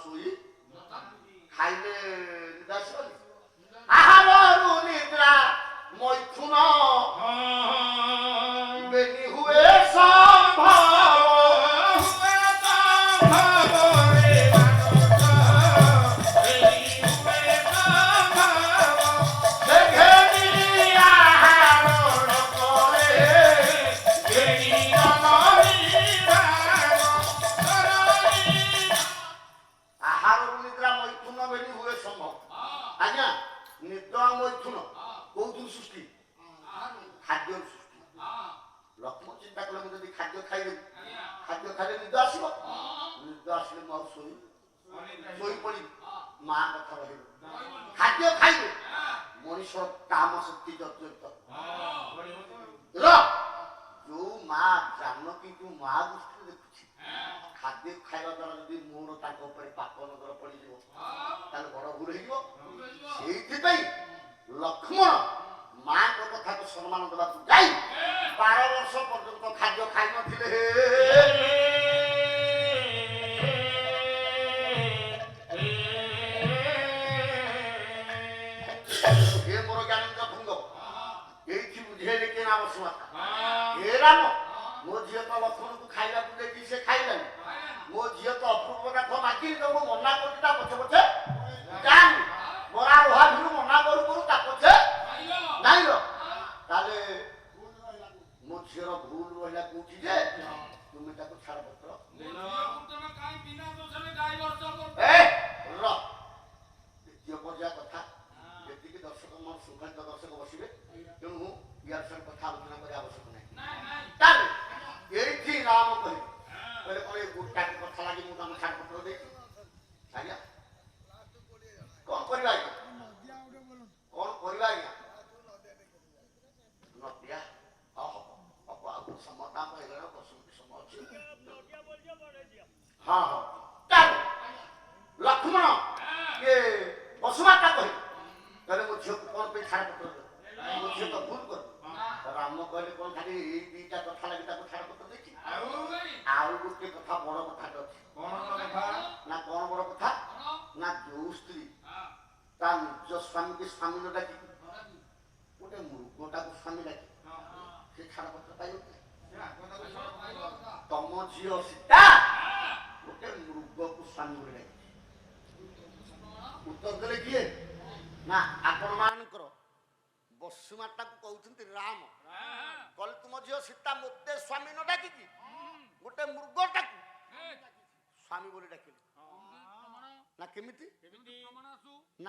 ଶୋଇ ଖାଇଲେ ନିଦା ଆସିବନି ଆହାରରୁ ନିଦ୍ରା ମୈଥୁନ ବେନି ହୁଏ ସମ୍ଭବ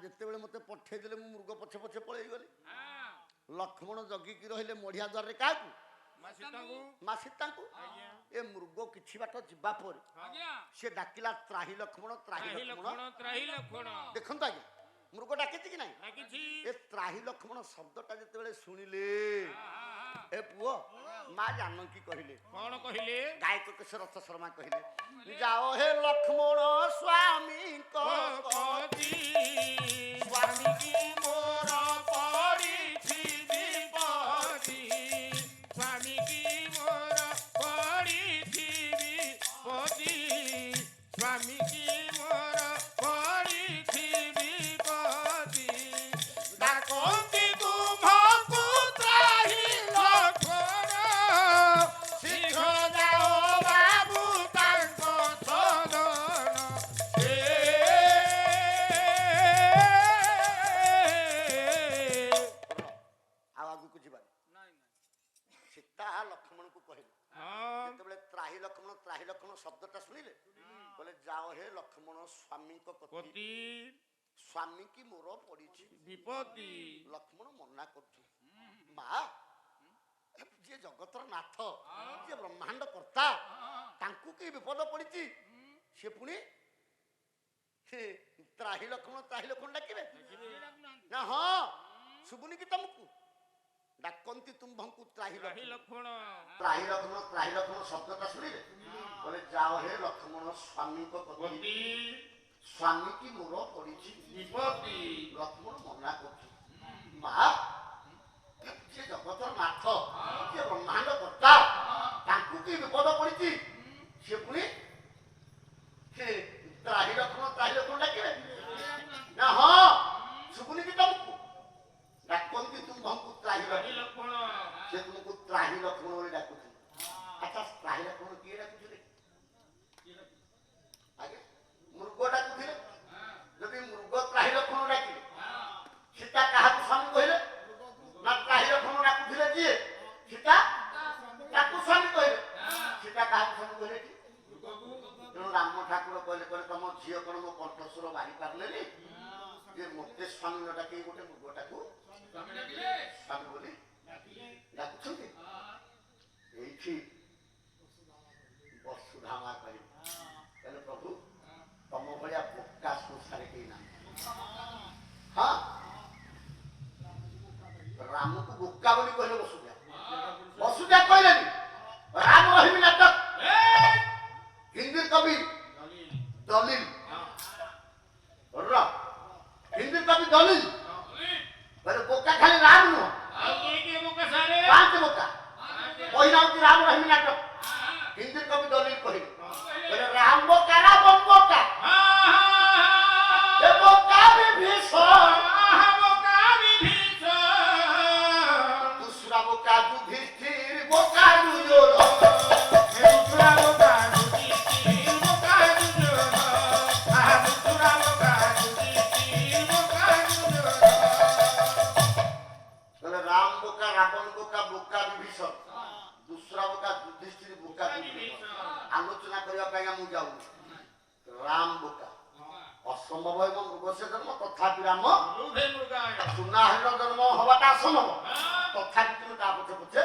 ଯେତେବେଳେ ମତେ ପଠେଇଦେଲେ ମୁଁ ମୃଗ ପଛେ ପଛେ ପଳେଇ ଗଲି ଲକ୍ଷ୍ମଣ ଜଗିକି ରହିଲେ ମଢିଆ ଦ୍ୱାରରେ କାହାକୁ ମା ସୀତାଙ୍କୁ ଏ ମୃଗ କିଛି ବାଟ ଯିବା ପରେ ସେ ଡାକିଲା ତ୍ରାହି ଲକ୍ଷ୍ମଣ ତ୍ରାହି ଲକ୍ଷ୍ମଣ ଦେଖନ୍ତୁ ଆଜ୍ଞା ମୃଗ ଡାକିଛି କି ନାହିଁ ଏ ତ୍ରାହି ଲକ୍ଷ୍ମଣ ଶବ୍ଦଟା ଯେତେବେଳେ ଶୁଣିଲେ ଏ ପୁଅ ମା ଜାନକୀ କହିଲେ କଣ କହିଲେ ଗାୟକ କେଶ ରଥ ଶର୍ମା କହିଲେ ଯାଅ ହେ ଲକ୍ଷ୍ମଣ ସ୍ୱାମୀଙ୍କ ସ୍ୱାମୀ କି ମୋର ପଡ଼ିଛି ବିପତ୍ତି ସ୍ୱାମୀ କି ମୋର ପଡ଼ିଛି ବିପତ୍ତି ସ୍ୱାମୀ କି ମୋର ପଡ଼ିଛି ବିପତ୍ତି ଡାକନ୍ତି ତୁମକୁ ତ୍ରାହି ଲକ୍ଷ୍ମଣ ଶୀଘ୍ର ଯାଅ ବାବୁ ତାଙ୍କ ସଦନ ଆଉ ଆଗକୁ ଯିବାନି ସୀତା ଲକ୍ଷ୍ମଣଙ୍କୁ କହିଲେ ଯେତେବେଳେ ତ୍ରାହି ଲକ୍ଷ୍ମଣ ଶବ୍ଦଟା ଶୁଣିଲେ କହିଲେ ଯାଅ ହେ ଲକ୍ଷ୍ମଣ ସ୍ୱାମୀଙ୍କ ପ୍ରତି ସ୍ୱାମୀ କି ମୋର ପଡ଼ିଛି ବିପତ୍ତି ଲକ୍ଷ୍ମଣ ମନା କରୁଥିଲେ ମା ଯିଏ ଜଗତର ନାଥ ଯିଏ ବ୍ରହ୍ମାଣ୍ଡ କର୍ତ୍ତା ତାଙ୍କୁ କି ବିପଦ ପଡ଼ିଛି ସେ ପୁଣି ତ୍ରାହି ଲକ୍ଷ୍ମଣ ଡାକିବେ ନା ହଁ ଶୁଭୁନି କି ତମକୁ ଡାକନ୍ତି ତୁମ୍ଭଙ୍କୁ ତ୍ରାହି ଲକ୍ଷ୍ମଣ ଶବ୍ଦଟା ଶୁଣିଲେ କହିଲେ ଯାଅ ହେ ଲକ୍ଷ୍ମଣ ସ୍ୱାମୀଙ୍କ ପ୍ରତି ସ୍ୱାମୀ କି ମୋର ପଡ଼ିଛି ବିପତ୍ତି ଲକ୍ଷ୍ମଣ ମନା କରୁଛି ମା ଯିଏ ଜଗତର ନାଥ ଯିଏ ବ୍ରହ୍ମାଣ୍ଡ କର୍ତ୍ତା ତାଙ୍କୁ କି ବିପଦ ପଡ଼ିଛି ସେ ପୁଣି ତ୍ରାହି ଲକ୍ଷ୍ମଣ ରାମକୁ ବୋକା ବୋଲି କହିଲେ ବସୁଧା। ବସୁଧା କହିଲେନି ରାମ ରହିବି ନାଟକ। ହିନ୍ଦୀ କବି ଦଲିଲ ହିନ୍ଦୀ କବି ଦଲିଲ କହିଲେ ବୋକା ଖାଲି ରାମ ନୁହଁ, ପାଞ୍ଚ ବୋକା। କହିଲା ହଉଛି ରାମ ରହିବି ନାଟକ। ହିନ୍ଦୀ କବି ଦଲିଲ କହିଲେ ରାମ ବୋକା ରାମ ବୋକା बोका विभीषण दूसरा बोका युधिष्ठिर बोका दुर्योधन दूसरा बोका युधिष्ठिर बोका दुर्योधन दूसरा बोका युधिष्ठिर बोका दुर्योधन राम बोका रावण बोका बोका विभीषण दूसरा बोका युधिष्ठिर बोका दुर्योधन आलोचना करबा पाइगा मु जाऊ राम बोका असंभव एवं मृग से जन्म तथापि राम सुना हरिण जन्म हवाटा असंभव तथापि तुम ता पछे पछे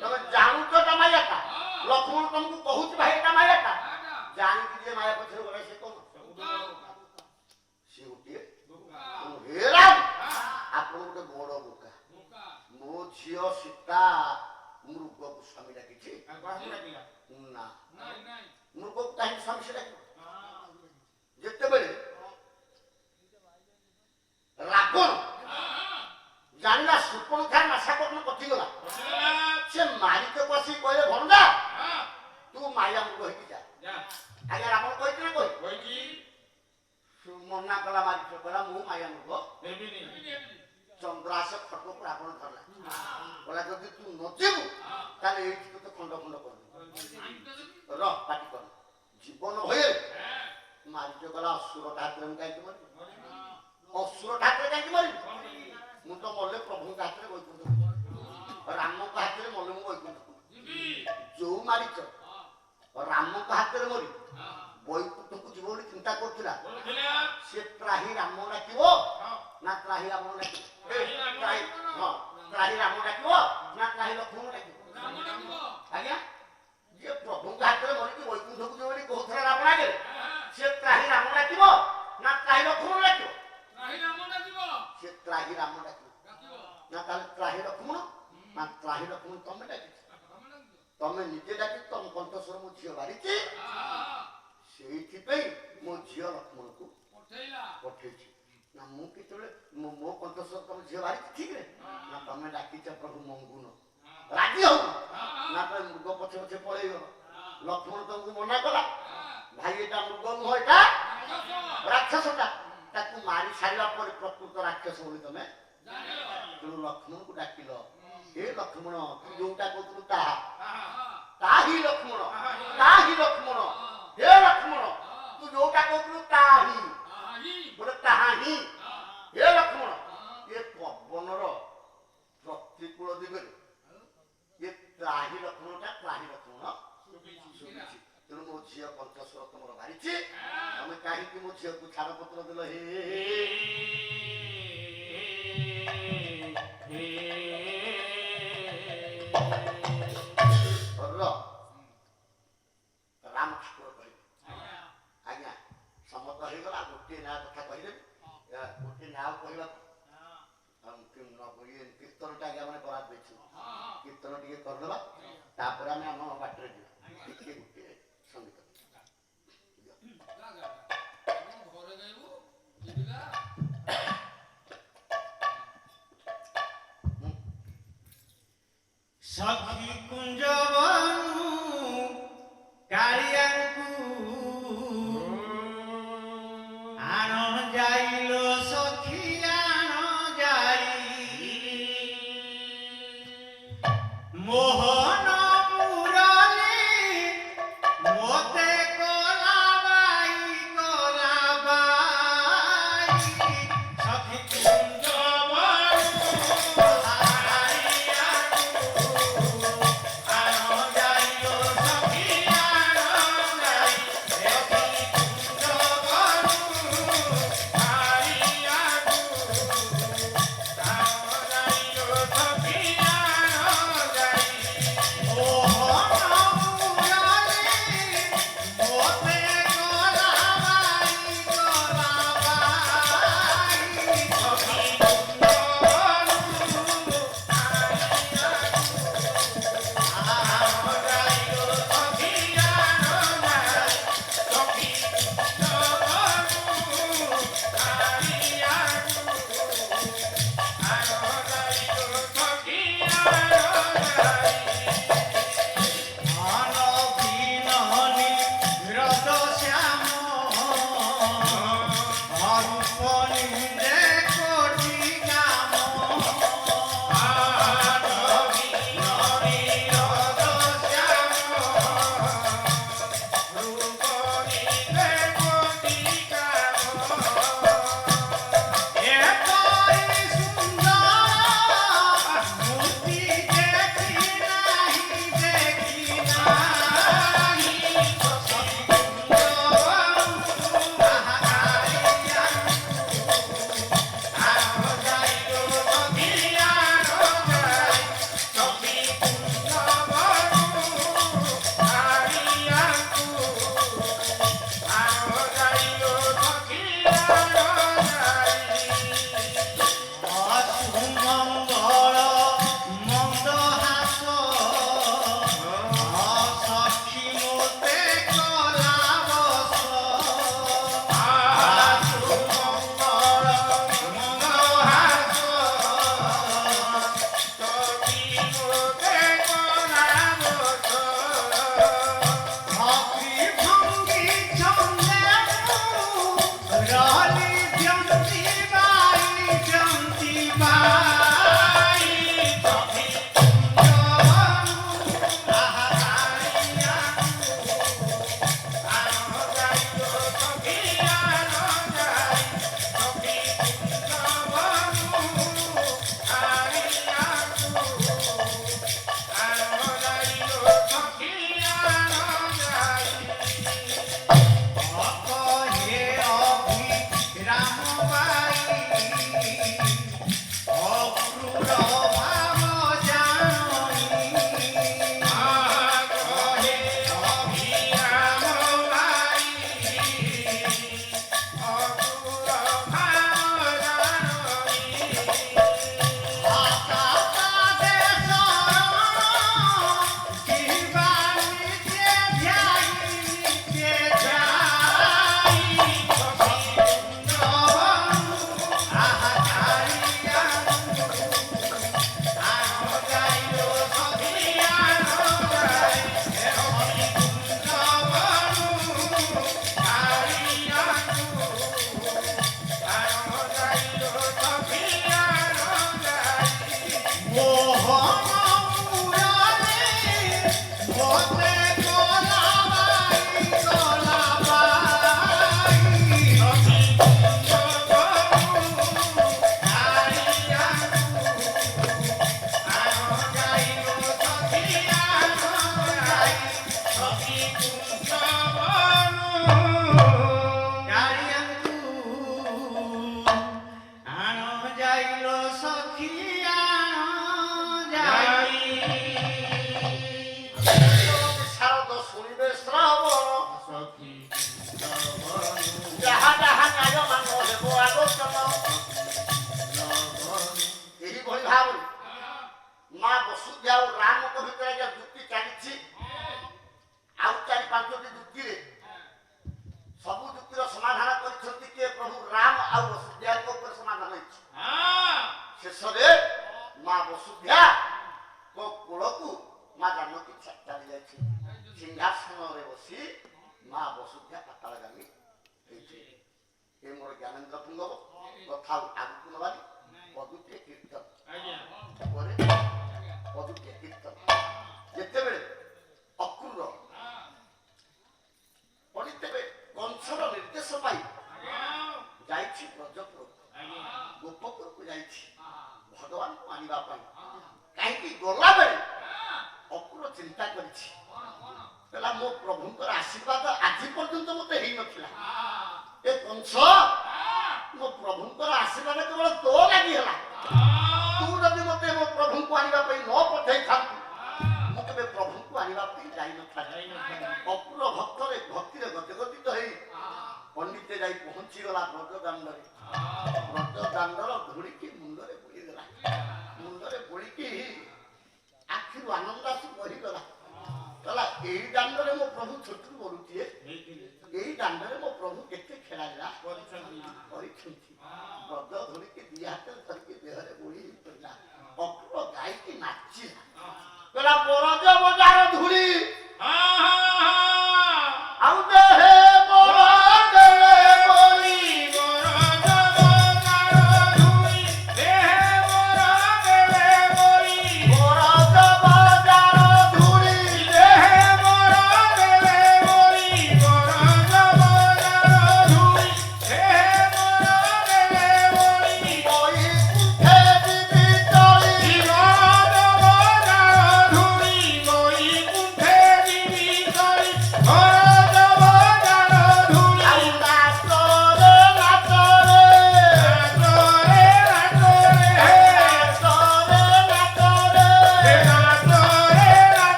तमे जानू तो मायाटा लक्ष्मण तुमको कहूच भाई एटा मायाटा जानी कि जे माया पछे गले से कोन से उठिए हे राम आपन गोटे बड़ बोका मो झियो सीता मृग को स्वामी डाकिछि ना मृग को काहे स्वामी से डाकि जेते बेले रावण जानिला सुपर्णखा नाशाकर्ण कथि गला से मारी के बसी कहले भणजा तू माया मृग होई जा आगे रावण कहति ना कहि मन्ना कला मारी के कहला मु माया मृग देबी चंद्रास खटो पर रावण धरला बोला जदि तू न जेबु ताले एठी तो खंड खंड कर र पाटी कर जीवन होए मारी के गला असुर ठाकुर काई के मरि असुर ठाकुर काई के मरि मु तो मले प्रभु कातरे वैकुंठ राम का हाथ में मले मु वैकुंठ जो मारी छ राम का हाथ में मरि वैकुंठ को जीव बोली चिंता करथिला से त्राही राम डाकिबो ना त्राही राम डाकिबो त्राही हां त्राही राम डाकिबो ना त्राही लक्ष्मण डाकिबो आज्ञा जे प्रभु का हाथ में मरि के वैकुंठ को जीव बोली कहथरा राम आगे से त्राही राम डाकिबो ना त्राही लक्ष्मण डाकिबो त्राही राम डाकिबो से त्राही राम डाकिबो ना ताले त्राही लक्ष्मण ना त्राही लक्ष्मण तमे डाकि तमे निजे डाकि तम कंठस्वर मु झियो बारिछि सेठी पे मो झियो लक्ष्मण को पठेछि ना मु कितले मो कंठस्वर तम झियो बारिछि ठीक रे ना तमे डाकि छ प्रभु मंगुन राजी हो ना तो मृग पछे पछे पळेइयो लक्ष्मण तुमको मना कला भाई एटा मृग नुह एटा राक्षसटा ताकू मारी सारिला पर प्रकृत राक्षस बोली तमे जानिलो लक्ष्मण को डाकिलो हे लक्ष्मण तू जोटा कहतु ताही लक्ष्मण हे लक्ष्मण तू जोटा कहतु ताही बोले ताही हे लक्ष्मण ये पवनर प्रतिकूल दिगरे ये त्राही लक्ष्मणटा त्राही लक्ष्मण सुनिछि तेणु मो झियो कंठस्वर तुमर बारिछि तमे काहे कि मो झियो को छाड़ पत्र दिलो हे राम ठाकुर कह आज्ञा समत हो गला गोटे ना कथा कहले गोटे ना कहला हम किम न करिए कीर्तन टा आज्ञा माने बरात बेछु कीर्तन टिके कर देबा तापर हम हम बाटरे दिबा टिके गोटे संगीत घरे जाइबो दिबिला सखी कुंजवनु कालियांकु आन जाइलो सखी आन जाई मोहन मुरली मोते कोलाबाई सखी শারদ শুনিবে শ্রাবণ যাহা যাহা ন্যায় মান ହେବ ଆଲୋଚନ। ଏହିଭଳି ଭାବରେ ମା ବସୁଧା ଆଉ ରାମଙ୍କ ଭିତରେ ଆଜ୍ଞା ଯୁକ୍ତି ଚାଲିଛି। ଆଉ 4-5ଟି ଯୁକ୍ତିରେ ସବୁ ଯୁକ୍ତିର ସମାଧାନ କରିଛନ୍ତି କିଏ? ପ୍ରଭୁ ରାମ ଆଉ ବସୁଧାଙ୍କ ଉପରେ ସମାଧାନ ହେଇଛି। ଶେଷରେ ମା ବସୁଧା କୋଳକୁ ମା ଜାନକୀ ଚାଲି ଯାଇଛି। ସିଂହାସନରେ ବସି ମା ବସୁଧା ପାତାଳଗାମୀ ହେଇଛି। ଏ ମୋର ଜ୍ଞାନେନ୍ଦ୍ର ପୁଙ୍ଗବ କଥା ଆଗକୁ ନବାନି ପଦୁଟିଏ କୀର୍ତ୍ତନ ପରେ ପଦୁଟିଏ କୀର୍ତ୍ତନ। ଯେତେବେଳେ ଅକ୍ରୁର ପଡ଼ିତେବେ କଂସର ନିର୍ଦ୍ଦେଶ ପାଇ ଯାଇଛି ବ୍ରଜପୁରକୁ, ଗୋପପୁରକୁ ଯାଇଛି ଭଗବାନଙ୍କୁ ଆଣିବା ପାଇଁ। କାହିଁକି ଗଲାବେଳେ ଅକ୍ରୁର ଚିନ୍ତା କରିଛି, କହିଲା ମୋ ପ୍ରଭୁଙ୍କର ଆଶୀର୍ବାଦ ଆଜି ପର୍ଯ୍ୟନ୍ତ ମତେ ହେଇନଥିଲା। ଏ କଂସ ମୋ ପ୍ରଭୁଙ୍କର ଆଶୀର୍ବାଦ କେବଳ ତୋ ଲାଗି ହେଲା। ତୁ ଯଦି ମତେ ମୋ ପ୍ରଭୁଙ୍କୁ ଆଣିବା ପାଇଁ ନ ପଠେଇଥାନ୍ତୁ ମୁଁ କେବେ ପ୍ରଭୁଙ୍କୁ ଆଣିବା ପାଇଁ ଯାଇନଥାନ୍ତି। ଅକ୍ରୁର ଭକ୍ତିରେ ଗତିଗତିତ ହେଇ ପଣ୍ଡିତେ ଯାଇ ପହଞ୍ଚିଗଲା ବ୍ରଜଦାଣ୍ଡରେ। ବ୍ରଜଦାଣ୍ଡର ଧୂଳିକି ମୁଣ୍ଡରେ ବୋଳିଦେଲା। ମୁଣ୍ଡରେ ବୋଳିକି ଆଖିରୁ ଆନନ୍ଦ ଆସି ବହିଗଲା। କହିଲା ଏଇ ଦାଣ୍ଡରେ ମୋ ପ୍ରଭୁ ଛୋଟରୁ ବଢୁଥିଏ, ଏଇ ଦାଣ୍ଡରେ ମୋ ପ୍ରଭୁ କେତେ ଖେଳାଳିଲା କରିଛନ୍ତି। ବ୍ରଜ ଧରିକି ଦି ହାତରେ ଧରିକି ଦେହରେ ବୋଳି ପଡ଼ିଲା। ଅକ୍ରୁର ଗାଇକି ନାଚିଲା, କହିଲା ବରଜ ବଜାର ଧୂଳି ଆଉ ଦେହେ ମୋର ଦେହେ ବୋଳି।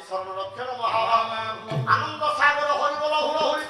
শরণ রক্ষণ মহা আনন্দ সাগর হরিবল হুড় হুড়ি